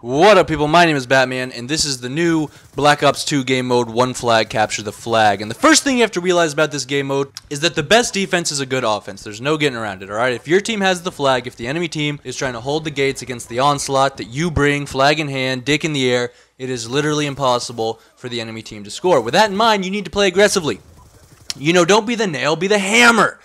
What up, people? My name is Batman, and this is the new Black Ops 2 game mode, One Flag, Capture the Flag. And the first thing you have to realize about this game mode is that the best defense is a good offense. There's no getting around it, alright? If your team has the flag, if the enemy team is trying to hold the gates against the onslaught that you bring, flag in hand, dick in the air, it is literally impossible for the enemy team to score. With that in mind, you need to play aggressively. You know, don't be the nail, be the hammer.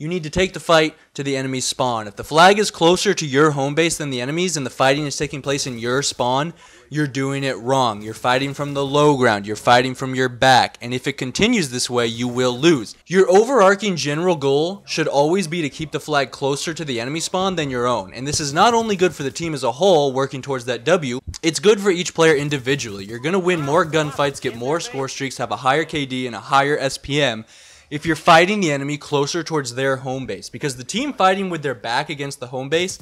You need to take the fight to the enemy's spawn. If the flag is closer to your home base than the enemy's and the fighting is taking place in your spawn, you're doing it wrong. You're fighting from the low ground. You're fighting from your back. And if it continues this way, you will lose. Your overarching general goal should always be to keep the flag closer to the enemy spawn than your own. And this is not only good for the team as a whole working towards that W, it's good for each player individually. You're going to win more gunfights, get more score streaks, have a higher KD and a higher SPM if you're fighting the enemy closer towards their home base, because the team fighting with their back against the home base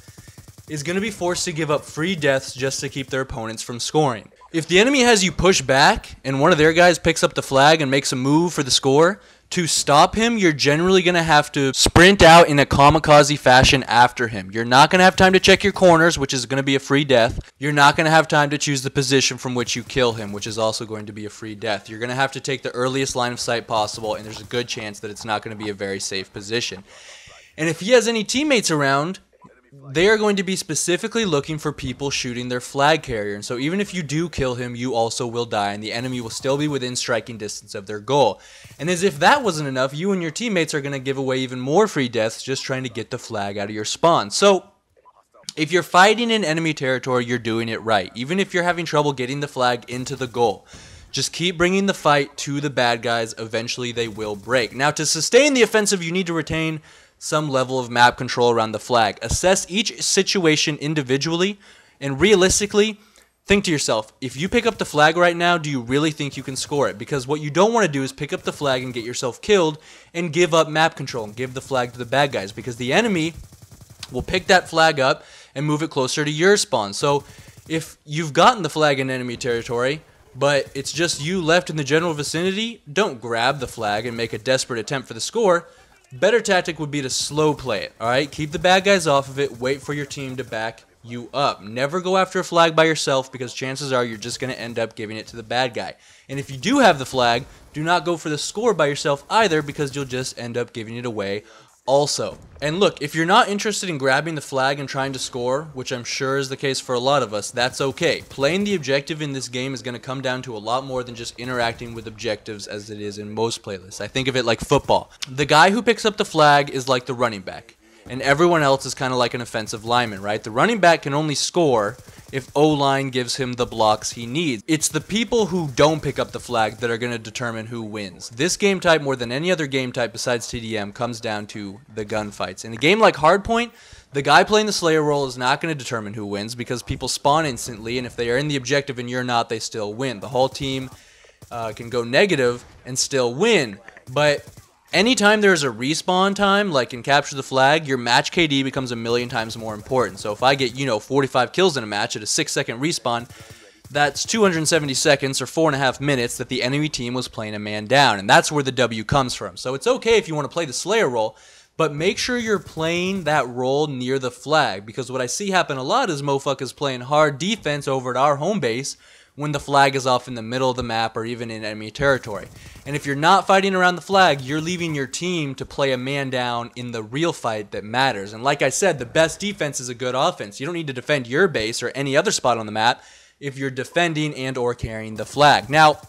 is going to be forced to give up free deaths just to keep their opponents from scoring. If the enemy has you push back and one of their guys picks up the flag and makes a move for the score, to stop him, you're generally going to have to sprint out in a kamikaze fashion after him. You're not going to have time to check your corners, which is going to be a free death. You're not going to have time to choose the position from which you kill him, which is also going to be a free death. You're going to have to take the earliest line of sight possible, and there's a good chance that it's not going to be a very safe position. And if he has any teammates around, they are going to be specifically looking for people shooting their flag carrier. And so even if you do kill him, you also will die, and the enemy will still be within striking distance of their goal. And as if that wasn't enough, you and your teammates are going to give away even more free deaths just trying to get the flag out of your spawn. So if you're fighting in enemy territory, you're doing it right. Even if you're having trouble getting the flag into the goal, just keep bringing the fight to the bad guys. Eventually they will break. Now, to sustain the offensive, you need to retain some level of map control around the flag. Assess each situation individually, and realistically, think to yourself, if you pick up the flag right now, do you really think you can score it? Because what you don't want to do is pick up the flag and get yourself killed and give up map control and give the flag to the bad guys, because the enemy will pick that flag up and move it closer to your spawn. So if you've gotten the flag in enemy territory, but it's just you left in the general vicinity, don't grab the flag and make a desperate attempt for the score. Better tactic would be to slow play it, alright? Keep the bad guys off of it, wait for your team to back you up. Never go after a flag by yourself, because chances are you're just going to end up giving it to the bad guy. And if you do have the flag, do not go for the score by yourself either, because you'll just end up giving it away also. And look, if you're not interested in grabbing the flag and trying to score, which I'm sure is the case for a lot of us, that's okay. Playing the objective in this game is going to come down to a lot more than just interacting with objectives as it is in most playlists. I think of it like football. The guy who picks up the flag is like the running back, and everyone else is kind of like an offensive lineman, right? The running back can only score if O-line gives him the blocks he needs. It's the people who don't pick up the flag that are going to determine who wins. This game type, more than any other game type besides TDM, comes down to the gunfights. In a game like Hardpoint, the guy playing the Slayer role is not going to determine who wins, because people spawn instantly, and if they are in the objective and you're not, they still win. The whole team can go negative and still win. But anytime there's a respawn time, like in Capture the Flag, your match KD becomes a million times more important. So if I get, 45 kills in a match at a 6-second respawn, that's 270 seconds or 4.5 minutes that the enemy team was playing a man down. And that's where the W comes from. So it's okay if you want to play the Slayer role, but make sure you're playing that role near the flag. Because what I see happen a lot is motherfuckers playing hard defense over at our home base when the flag is off in the middle of the map or even in enemy territory. And if you're not fighting around the flag, you're leaving your team to play a man down in the real fight that matters. And like I said, the best defense is a good offense. You don't need to defend your base or any other spot on the map if you're defending and or carrying the flag. Now,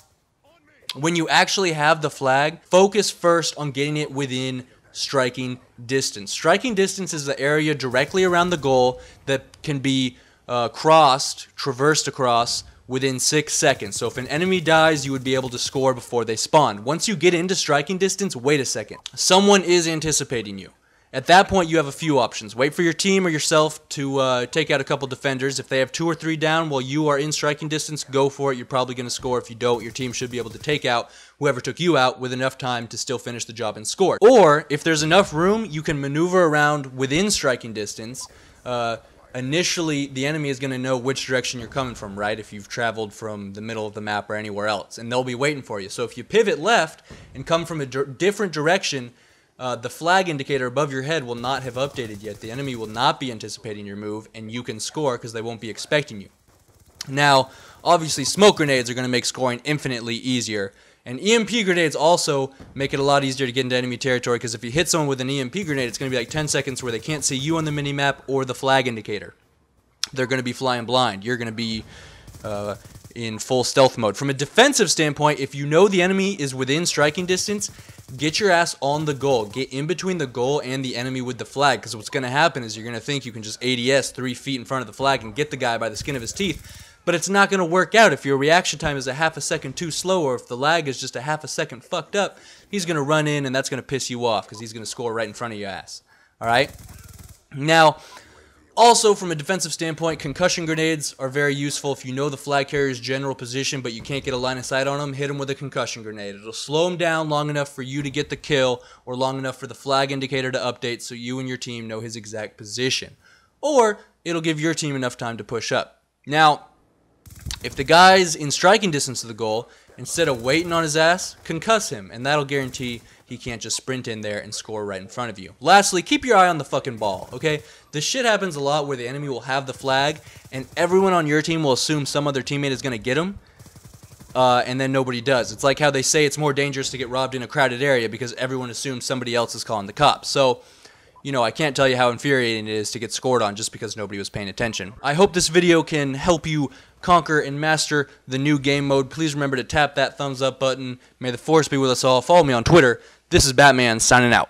when you actually have the flag, focus first on getting it within striking distance. Striking distance is the area directly around the goal that can be traversed across within 6 seconds. So if an enemy dies, you would be able to score before they spawn. Once you get into striking distance, wait a second. Someone is anticipating you. At that point, you have a few options. Wait for your team or yourself to take out a couple defenders. If they have 2 or 3 down while you are in striking distance, go for it. You're probably going to score. If you don't, your team should be able to take out whoever took you out with enough time to still finish the job and score. Or, if there's enough room, you can maneuver around within striking distance. Initially, the enemy is going to know which direction you're coming from, right? If you've traveled from the middle of the map or anywhere else, and they'll be waiting for you. So if you pivot left and come from a different direction, the flag indicator above your head will not have updated yet. The enemy will not be anticipating your move, and you can score because they won't be expecting you. Now, obviously, smoke grenades are going to make scoring infinitely easier. And EMP grenades also make it a lot easier to get into enemy territory, because if you hit someone with an EMP grenade, it's going to be like 10 seconds where they can't see you on the minimap or the flag indicator. They're going to be flying blind. You're going to be in full stealth mode. From a defensive standpoint, if you know the enemy is within striking distance, get your ass on the goal. Get in between the goal and the enemy with the flag, because what's going to happen is you're going to think you can just ADS 3 feet in front of the flag and get the guy by the skin of his teeth. But it's not going to work out. If your reaction time is a half a second too slow, or if the lag is just a half a second fucked up, he's going to run in and that's going to piss you off, because he's going to score right in front of your ass. Alright? Now, also, from a defensive standpoint, concussion grenades are very useful. If you know the flag carrier's general position but you can't get a line of sight on him, hit him with a concussion grenade. It'll slow him down long enough for you to get the kill, or long enough for the flag indicator to update so you and your team know his exact position. Or it'll give your team enough time to push up. Now, if the guy's in striking distance of the goal, instead of waiting on his ass, concuss him, and that'll guarantee he can't just sprint in there and score right in front of you. Lastly, keep your eye on the fucking ball, okay? This shit happens a lot where the enemy will have the flag, and everyone on your team will assume some other teammate is going to get him, and then nobody does. It's like how they say it's more dangerous to get robbed in a crowded area because everyone assumes somebody else is calling the cops. So, you know, I can't tell you how infuriating it is to get scored on just because nobody was paying attention. I hope this video can help you conquer and master the new game mode. Please remember to tap that thumbs up button. May the force be with us all. Follow me on Twitter. This is Batman signing out.